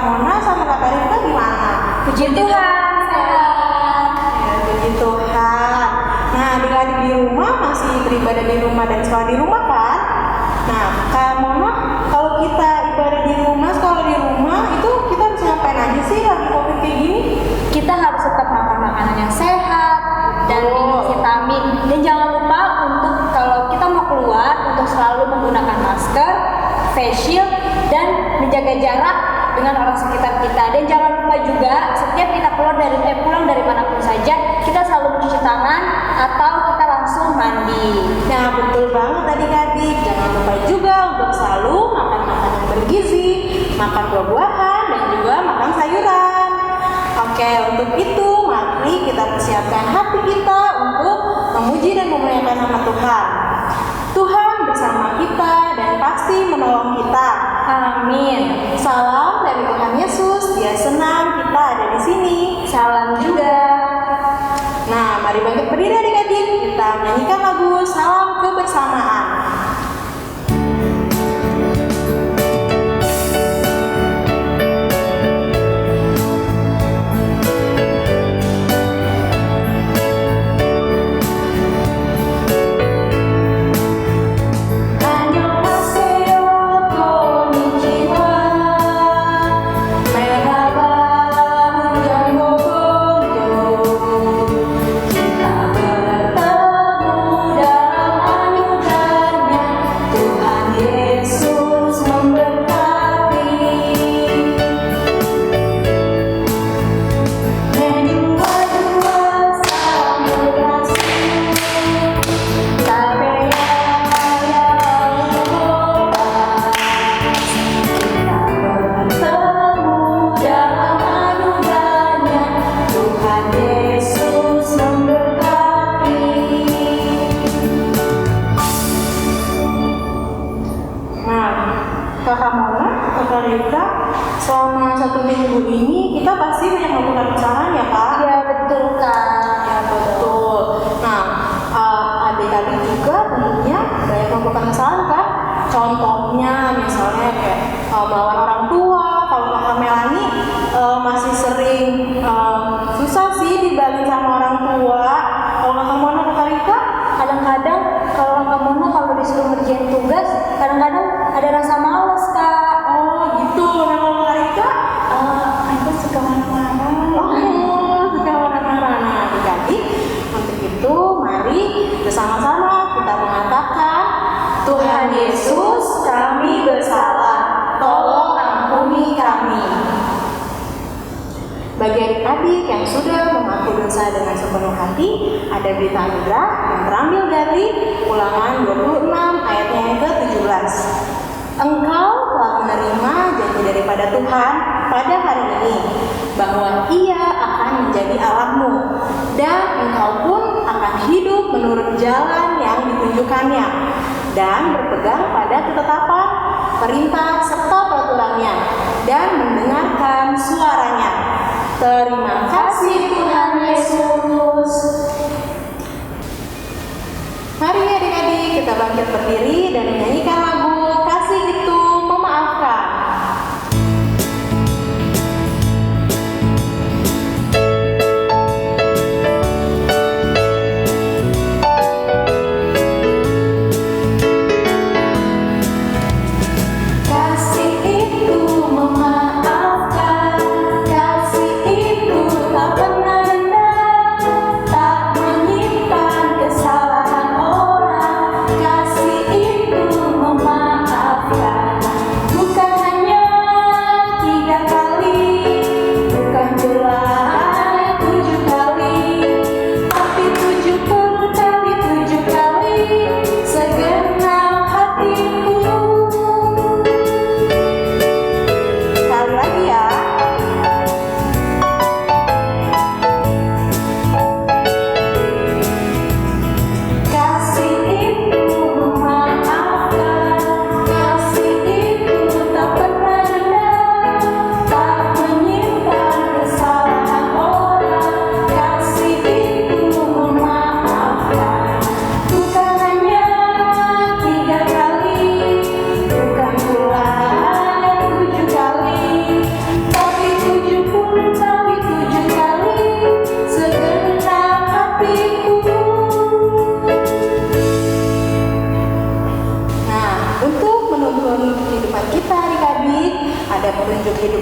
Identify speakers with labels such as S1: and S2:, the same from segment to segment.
S1: Mona sama Kak Rifka gimana?
S2: Puji Tuhan, sehat.
S1: Ya, puji Tuhan. Nah, adik-adik di rumah masih beribadah di rumah dan sekolah di rumah kan? Nah, Kak Mona, kalau kita ibadah di rumah, sekolah di rumah, itu kita harus ngapain aja sih lagi COVID kayak gini?
S2: Kita harus tetap makan makanan yang sehat dan minum vitamin. Dan jangan lupa untuk kalau kita mau keluar untuk selalu menggunakan masker, face shield, dan menjaga jarak dengan orang sekitar kita. Dan jangan lupa juga setiap kita pulang dari manapun saja, kita selalu mencuci tangan atau kita langsung mandi.
S1: Nah, betul banget adik-adik. Jangan lupa juga untuk selalu makan makanan bergizi, makan buah-buahan, dan juga makan sayuran. Oke, untuk itu mari kita persiapkan hati kita untuk memuji dan memuliakan nama Tuhan. Tuhan bersama kita dan pasti menolong kita.
S2: Amin.
S1: Salam dari Tuhan Yesus. Dia senang kita ada di sini.
S2: Salam juga.
S1: Nah, mari bangkit berdiri adik-adik. Kita menyanyikan lagu Salam Kebersamaan. Kakak Mona, Kakak Rifka, selama 1 minggu ini kita pasti banyak melakukan kesalahan ya Kak?
S2: Ya betul Kak.
S1: Ya betul. Nah, adik-adik juga tentunya banyak melakukan kesalahan Kak. Contohnya misalnya kayak melawan orang tua. Kalau Kakak Melani masih sering susah sih dibalin sama orang tua. Kalau Kakak Mona, Kakak Rifka,
S2: Kadang-kadang kalau Kakak Mona kalau disuruh ngerjain tugas, kadang-kadang ada rasa malas Kak.
S1: oh gitu. Nah, kalau Kakak Rifka,
S2: Aku suka marah-marah.
S1: suka marah-marah. Nah, adik-adik, untuk itu mari bersama-sama kita mengatakan, Tuhan Yesus, kami bersalah, tolong ampuni kami. Bagi adik-adik yang sudah mengaku dosa dengan sepenuh hati, ada berita anugerah yang terambil dari Ulangan 26 ayatnya yang ke-17. Engkau telah menerima janji daripada Tuhan pada hari ini, bahwa Ia akan menjadi Allahmu, dan engkau pun akan hidup menurut jalan yang ditunjukkannya, dan berpegang pada ketetapan, perintah, serta peraturannya, dan mendengarkan suaranya. Terima kasih Tuhan Yesus. Mari adik-adik kita bangkit berdiri dan menyanyikan lagu Kasih Itu Memaafkan. Kasih itu memaafkan, kasih itu tak pernah dendam, tak menyimpan kesalahan orang. Kasih itu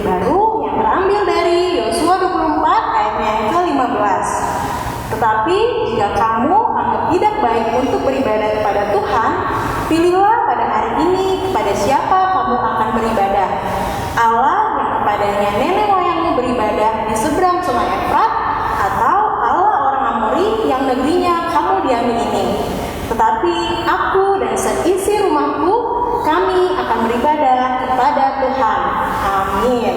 S1: baru yang terambil dari Yosua 24 ayatnya yang ke-15. Tetapi jika kamu anggap tidak baik untuk beribadah kepada Tuhan, pilihlah pada hari ini kepada siapa kamu akan beribadah. Allah yang kepadanya nenek moyangmu beribadah di seberang sungai Efrat, atau Allah orang Amori yang negerinya kamu diami ini. Tetapi aku dan seisi rumahku, kami akan beribadah kepada Tuhan. Amin.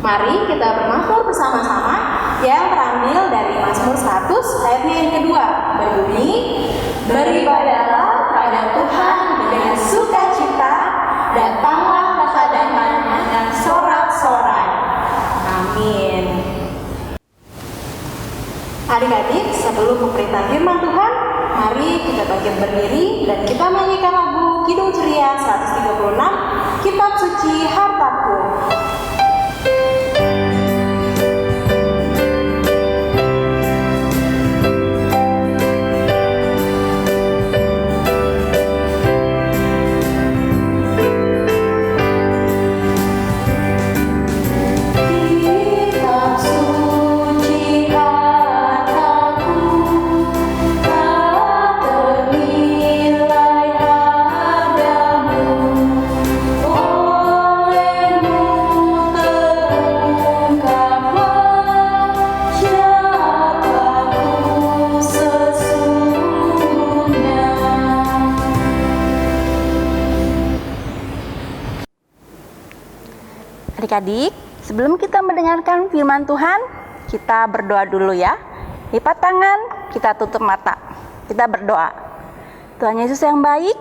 S1: Mari kita bermazmur bersama-sama yang terambil dari Mazmur 100 ayatnya yang kedua, berbunyi, beribadahlah pada Tuhan dengan sukacita, datanglah kepadanya dengan sorak-sorai. Amin. Adik-adik, sebelum memperintah firman Tuhan, mari kita bangkit berdiri dan kita menyanyikan lagu Kidung Ceria 136, Kitab Suci Hartaku.
S3: Adik-adik, sebelum kita mendengarkan firman Tuhan, kita berdoa dulu ya. Lipat tangan, kita tutup mata. Kita berdoa. Tuhan Yesus yang baik,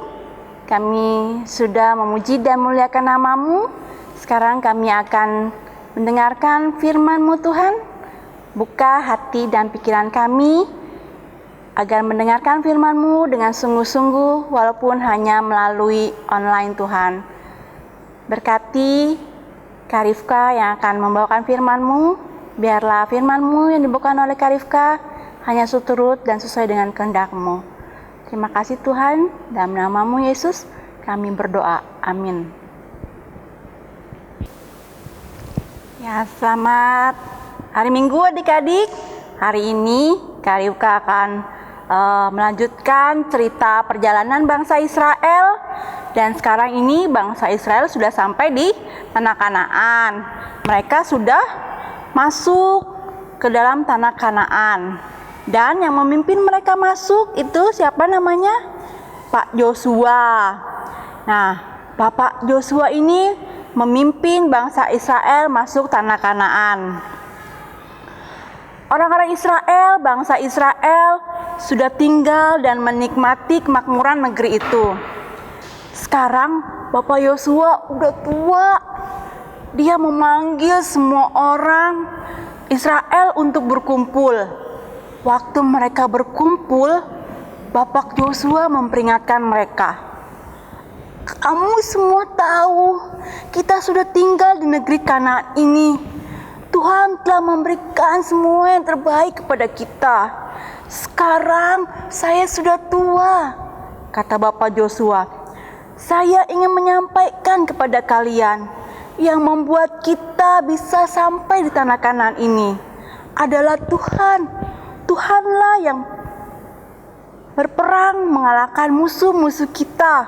S3: kami sudah memuji dan memuliakan nama-Mu. Sekarang kami akan mendengarkan firman-Mu Tuhan. Buka hati dan pikiran kami agar mendengarkan firman-Mu dengan sungguh-sungguh walaupun hanya melalui online Tuhan. Berkati Kak Rifka yang akan membawakan firman-Mu, biarlah firman-Mu yang dibawakan oleh Kak Rifka hanya seturut dan sesuai dengan kehendak-Mu. Terima kasih Tuhan, dalam nama-Mu Yesus kami berdoa, amin. Ya, selamat hari Minggu adik-adik. Hari ini Kak Rifka akan melanjutkan cerita perjalanan bangsa Israel. Dan sekarang ini bangsa Israel sudah sampai di tanah Kanaan. Mereka sudah masuk ke dalam tanah Kanaan. Dan yang memimpin mereka masuk itu siapa namanya? Pak Yosua. Nah, Bapak Yosua ini memimpin bangsa Israel masuk tanah Kanaan. Orang-orang Israel, bangsa Israel sudah tinggal dan menikmati kemakmuran negeri itu. Sekarang Bapak Yosua udah tua. Dia memanggil semua orang Israel untuk berkumpul. Waktu mereka berkumpul, Bapak Yosua memperingatkan mereka. Kamu semua tahu, kita sudah tinggal di negeri Kanaan ini. Tuhan telah memberikan semua yang terbaik kepada kita. Sekarang saya sudah tua, kata Bapak Yosua. Saya ingin menyampaikan kepada kalian yang membuat kita bisa sampai di tanah Kanaan ini adalah Tuhan. Tuhanlah yang berperang mengalahkan musuh-musuh kita.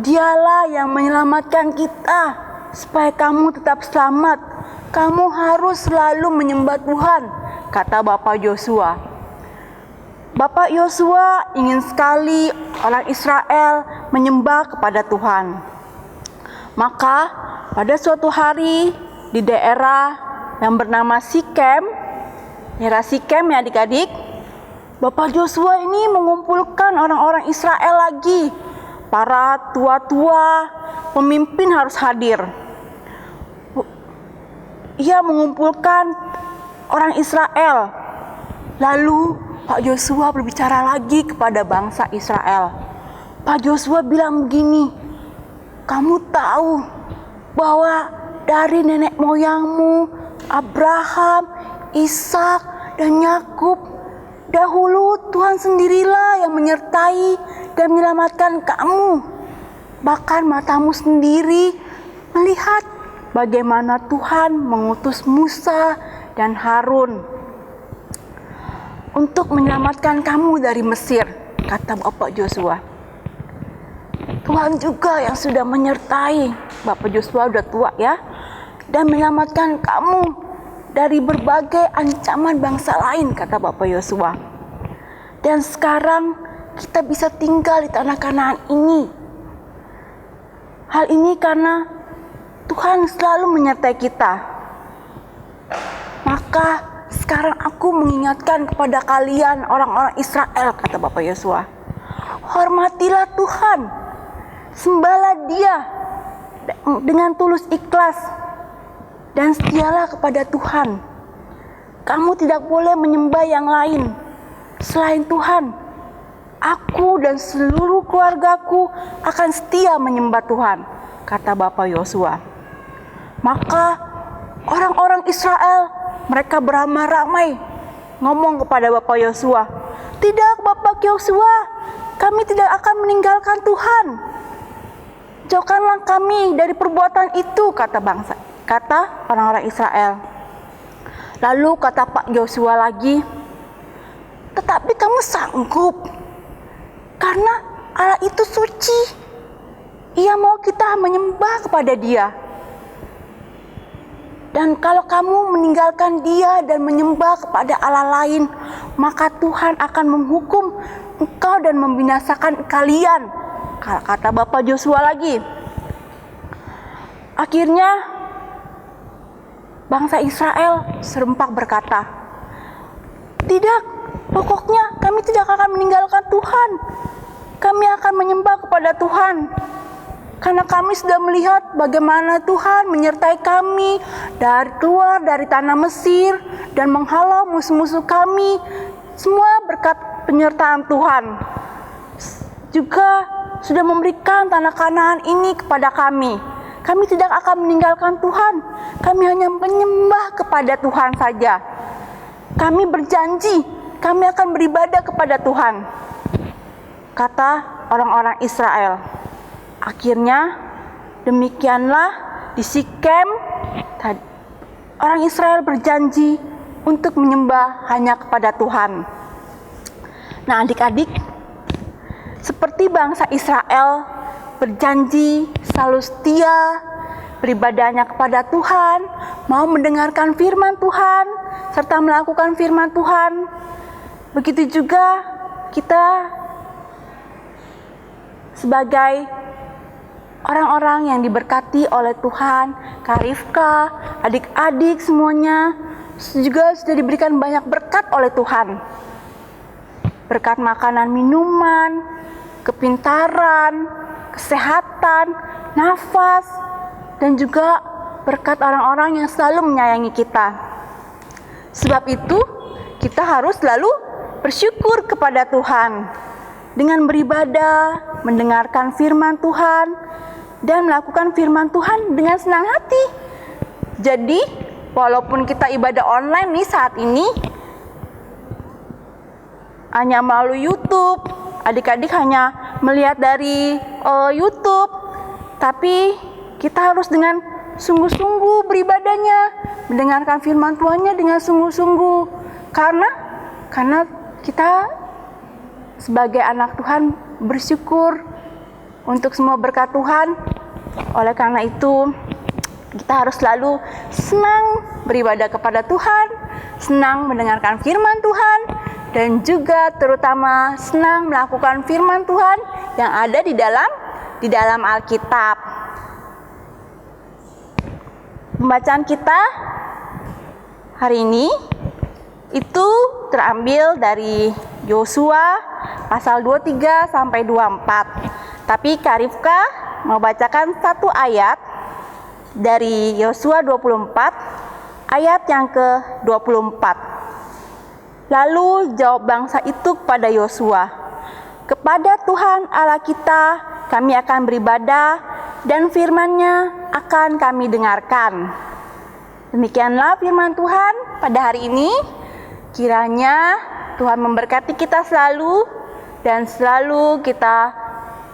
S3: Dialah yang menyelamatkan kita supaya kamu tetap selamat. Kamu harus selalu menyembah Tuhan, kata Bapak Yosua. Bapak Yosua ingin sekali orang Israel menyembah kepada Tuhan. Maka pada suatu hari di daerah yang bernama Sikem, daerah Sikem ya adik-adik, Bapak Yosua ini mengumpulkan orang-orang Israel lagi. Para tua-tua, pemimpin harus hadir. Ia mengumpulkan orang Israel. Lalu Pak Yosua berbicara lagi kepada bangsa Israel. Pak Yosua bilang begini, kamu tahu bahwa dari nenek moyangmu Abraham, Ishak, dan Yakub, dahulu Tuhan sendirilah yang menyertai dan menyelamatkan kamu. Bahkan matamu sendiri melihat bagaimana Tuhan mengutus Musa dan Harun untuk menyelamatkan kamu dari Mesir, kata Bapak Yosua. Tuhan juga yang sudah menyertai, Bapak Yosua udah tua ya, dan menyelamatkan kamu dari berbagai ancaman bangsa lain, kata Bapak Yosua. Dan sekarang kita bisa tinggal di tanah Kanaan ini. Hal ini karena Tuhan selalu menyertai kita. Maka sekarang aku mengingatkan kepada kalian orang-orang Israel, kata Bapak Yosua. Hormatilah Tuhan, sembahlah Dia dengan tulus ikhlas, dan setialah kepada Tuhan. Kamu tidak boleh menyembah yang lain selain Tuhan. Aku dan seluruh keluargaku akan setia menyembah Tuhan, kata Bapak Yosua. Maka orang-orang Israel, mereka beramai-ramai ngomong kepada Bapak Yosua, "Tidak, Bapak Yosua, kami tidak akan meninggalkan Tuhan. Jauhkanlah kami dari perbuatan itu," kata orang-orang Israel. Lalu kata Pak Yosua lagi, "Tetapi kamu sanggup, karena Allah itu suci. Ia mau kita menyembah kepada Dia. Dan kalau kamu meninggalkan Dia dan menyembah kepada Allah lain, maka Tuhan akan menghukum engkau dan membinasakan kalian," kata Bapak Yosua lagi. Akhirnya bangsa Israel serempak berkata, "Tidak, pokoknya kami tidak akan meninggalkan Tuhan. Kami akan menyembah kepada Tuhan. Karena kami sudah melihat bagaimana Tuhan menyertai kami keluar dari tanah Mesir dan menghalau musuh-musuh kami. Semua berkat penyertaan Tuhan. Juga sudah memberikan tanah Kanaan ini kepada kami. Kami tidak akan meninggalkan Tuhan. Kami hanya menyembah kepada Tuhan saja. Kami berjanji, kami akan beribadah kepada Tuhan," kata orang-orang Israel. Akhirnya demikianlah di Sikem, orang Israel berjanji untuk menyembah hanya kepada Tuhan. Nah, adik-adik, seperti bangsa Israel berjanji selalu setia beribadahnya kepada Tuhan, mau mendengarkan firman Tuhan serta melakukan firman Tuhan, begitu juga kita sebagai orang-orang yang diberkati oleh Tuhan, Kak Rifka, adik-adik semuanya juga sudah diberikan banyak berkat oleh Tuhan. Berkat makanan, minuman, kepintaran, kesehatan, nafas, dan juga berkat orang-orang yang selalu menyayangi kita. Sebab itu, kita harus selalu bersyukur kepada Tuhan dengan beribadah, mendengarkan firman Tuhan, dan melakukan firman Tuhan dengan senang hati. Jadi, walaupun kita ibadah online nih saat ini, hanya melalui YouTube, adik-adik hanya melihat dari YouTube, tapi kita harus dengan sungguh-sungguh beribadahnya, mendengarkan firman Tuhannya dengan sungguh-sungguh, karena kita sebagai anak Tuhan bersyukur untuk semua berkat Tuhan. Oleh karena itu, kita harus selalu senang beribadah kepada Tuhan, senang mendengarkan firman Tuhan, dan juga terutama senang melakukan firman Tuhan yang ada di dalam Alkitab. Pembacaan kita hari ini itu terambil dari Yosua pasal 23 sampai 24. Tapi Kak Rifka mau bacakan satu ayat dari Yosua 24, ayat yang ke-24. Lalu jawab bangsa itu kepada Yosua, "Kepada Tuhan Allah kita kami akan beribadah, dan firman-Nya akan kami dengarkan." Demikianlah firman Tuhan pada hari ini. Kiranya Tuhan memberkati kita selalu, dan selalu kita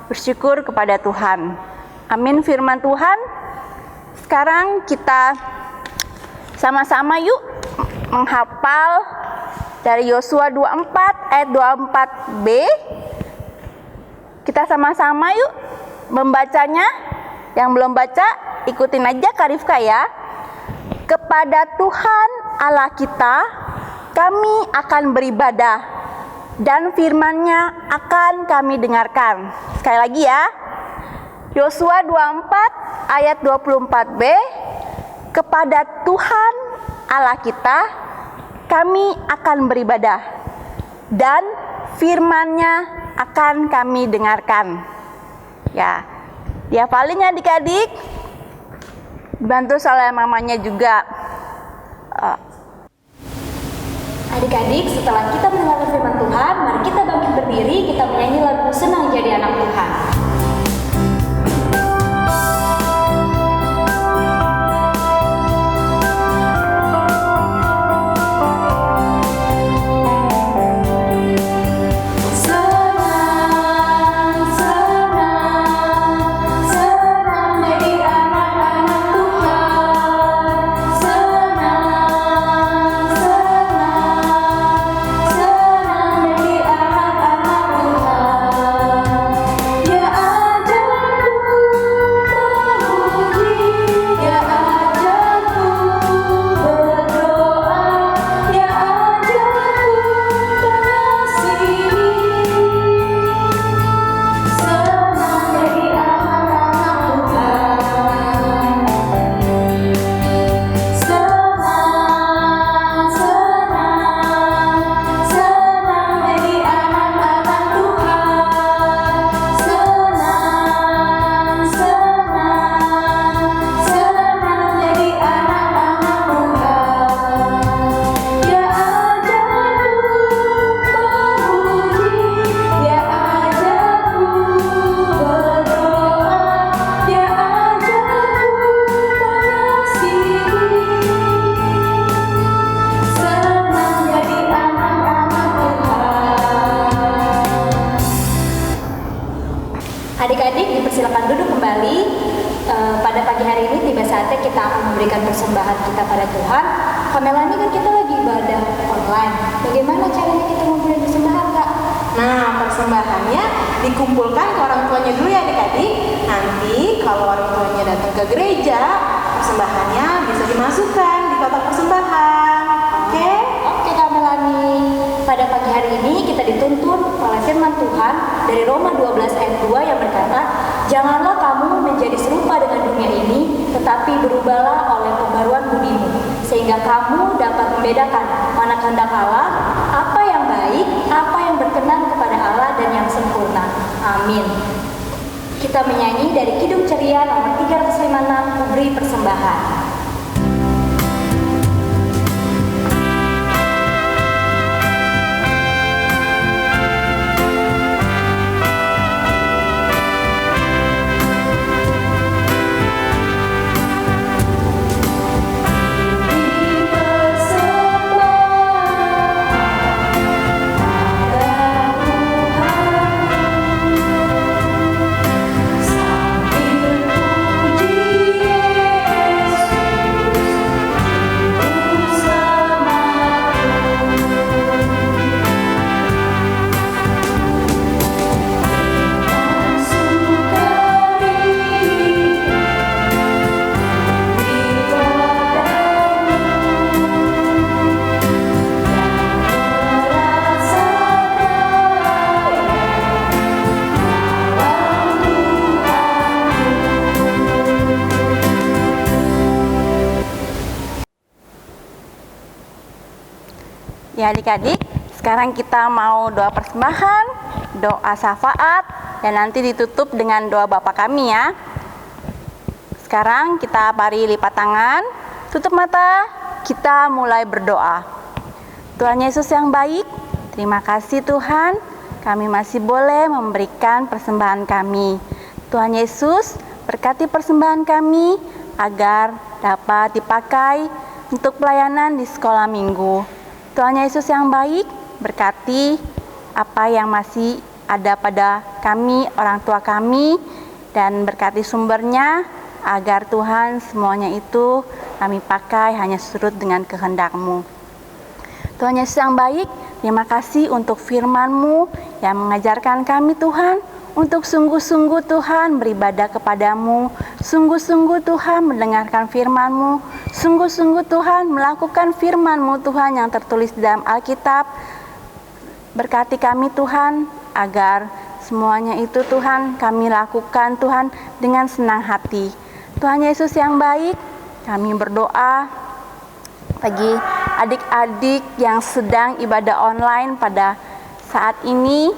S3: bersyukur kepada Tuhan. Amin. Firman Tuhan Sekarang kita sama-sama yuk menghafal dari Yosua 24 ayat 24b. Kita sama-sama yuk membacanya. Yang belum baca, ikutin aja Kak Rifka ya. Kepada Tuhan Allah kita, kami akan beribadah, dan firman-Nya akan kami dengarkan. Sekali lagi ya. Yosua 24 ayat 24b. Kepada Tuhan Allah kita, kami akan beribadah, dan firman-Nya akan kami dengarkan. Ya, dihafalin ya adik-adik. Bantu oleh mamanya juga.
S2: Adik-adik, setelah kita mendengar firman Tuhan, mari kita bangkit berdiri, kita menyanyi lagu Senang Jadi Anak Tuhan. Adik-adik dipersilakan duduk kembali. Pada pagi hari ini tiba saatnya kita akan memberikan persembahan kita pada Tuhan. Kamelani kan kita lagi ibadah online. Bagaimana caranya kita memberi persembahan, Kak?
S1: Nah, persembahannya dikumpulkan ke orang tuanya dulu ya adik-adik. Nanti kalau orang tuanya datang ke gereja, persembahannya bisa dimasukkan di kotak persembahan. Oke?
S2: Oke, Kak Melani. Pada pagi hari ini kita dituntun oleh firman Tuhan dari Roma 12 ayat 2 yang berkata, "Janganlah kamu menjadi serupa dengan dunia ini, tetapi berubahlah oleh pembaruan budimu, sehingga kamu dapat membedakan mana kehendak Allah, apa yang baik, apa yang berkenan kepada Allah dan yang sempurna." Amin. Kita menyanyi dari Kidung Ceria nomor 356, Kuberi Persembahan.
S3: Ya adik-adik, sekarang kita mau doa persembahan, doa syafaat, dan nanti ditutup dengan doa Bapa kami ya. Sekarang kita mari lipat tangan, tutup mata, kita mulai berdoa. Tuhan Yesus yang baik, terima kasih Tuhan, kami masih boleh memberikan persembahan kami. Tuhan Yesus, berkati persembahan kami agar dapat dipakai untuk pelayanan di sekolah minggu. Tuhan Yesus yang baik, berkati apa yang masih ada pada kami, orang tua kami, dan berkati sumbernya, agar Tuhan semuanya itu kami pakai hanya seturut dengan kehendak-Mu. Tuhan Yesus yang baik, terima kasih untuk firman-Mu yang mengajarkan kami Tuhan untuk sungguh-sungguh Tuhan beribadah kepadamu, sungguh-sungguh Tuhan mendengarkan firman-Mu, sungguh-sungguh Tuhan melakukan firman-Mu Tuhan yang tertulis di dalam Alkitab. Berkati kami Tuhan, agar semuanya itu Tuhan kami lakukan Tuhan dengan senang hati. Tuhan Yesus yang baik, kami berdoa bagi adik-adik yang sedang ibadah online pada saat ini.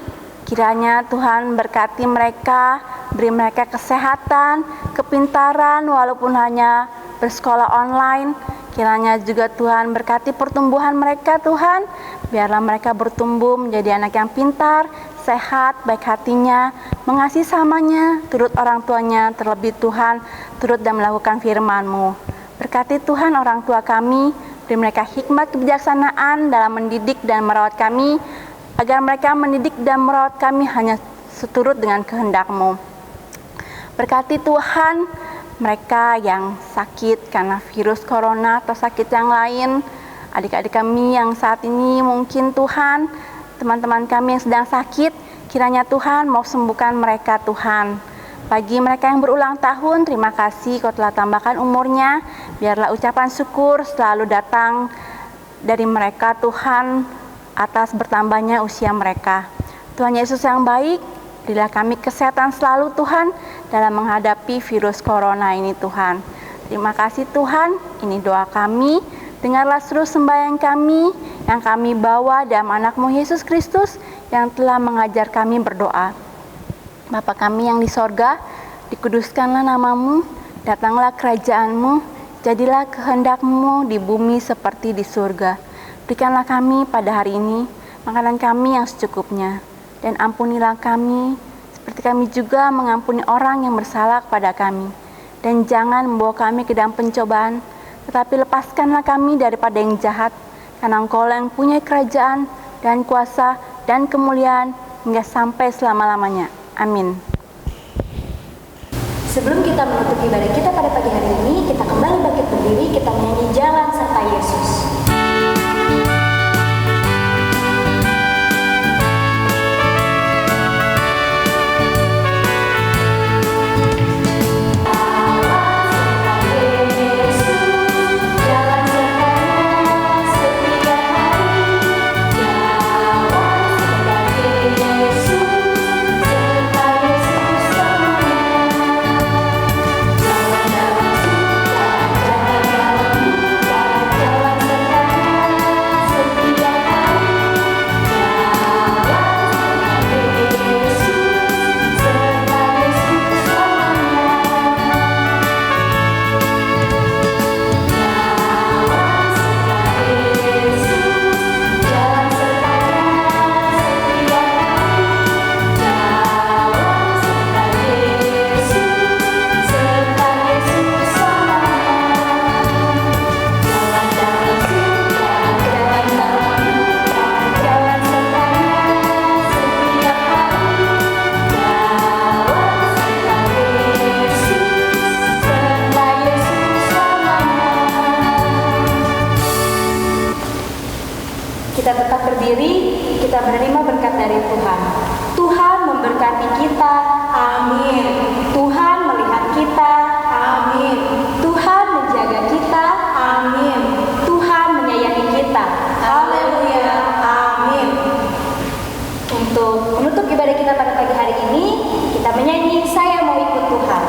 S3: Kiranya Tuhan berkati mereka, beri mereka kesehatan, kepintaran walaupun hanya bersekolah online. Kiranya juga Tuhan berkati pertumbuhan mereka Tuhan. Biarlah mereka bertumbuh menjadi anak yang pintar, sehat, baik hatinya, mengasihi samanya, turut orang tuanya, terlebih Tuhan, turut dan melakukan firman-Mu. Berkati Tuhan orang tua kami, beri mereka hikmat kebijaksanaan dalam mendidik dan merawat kami, agar mereka mendidik dan merawat kami hanya seturut dengan kehendak-Mu. Berkati Tuhan mereka yang sakit karena virus corona atau sakit yang lain, adik-adik kami yang saat ini mungkin Tuhan, teman-teman kami yang sedang sakit, kiranya Tuhan mau sembuhkan mereka Tuhan. Bagi mereka yang berulang tahun, terima kasih Kau telah tambahkan umurnya, biarlah ucapan syukur selalu datang dari mereka Tuhan, atas bertambahnya usia mereka. Tuhan Yesus yang baik, berilah kami kesehatan selalu Tuhan dalam menghadapi virus corona ini Tuhan. Terima kasih Tuhan, ini doa kami. Dengarlah seluruh sembahyang kami yang kami bawa dalam anak-Mu Yesus Kristus yang telah mengajar kami berdoa. Bapa kami yang di sorga, dikuduskanlah nama-Mu, datanglah kerajaan-Mu, jadilah kehendak-Mu di bumi seperti di surga. Berikanlah kami pada hari ini makanan kami yang secukupnya, dan ampunilah kami seperti kami juga mengampuni orang yang bersalah kepada kami. Dan jangan membawa kami ke dalam pencobaan, tetapi lepaskanlah kami daripada yang jahat, karena Engkau yang punya kerajaan dan kuasa dan kemuliaan hingga sampai selama-lamanya. Amin.
S2: Sebelum kita menutup ibadah kita pada pagi hari ini, kita kembali bangkit berdiri, kita menyanyi Jalan Serta Yesus. Kita tetap berdiri, kita menerima berkat dari Tuhan. Tuhan memberkati kita, amin. Tuhan melihat kita, amin. Tuhan menjaga kita, amin. Tuhan menyayangi kita, haleluya, amin. Untuk menutup ibadah kita pada pagi hari ini, kita menyanyi Saya Mau Ikut Tuhan.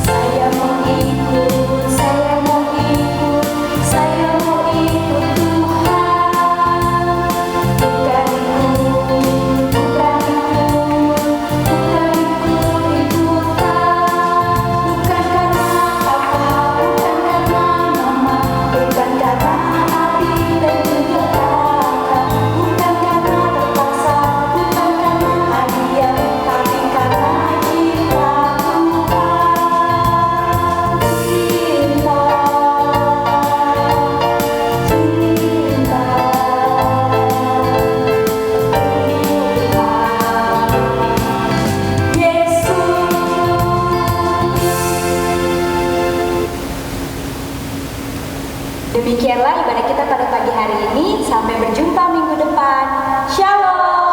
S2: Saya mau ikut, saya Demikianlah ibadah kita pada pagi hari ini. Sampai berjumpa minggu depan. Shalom.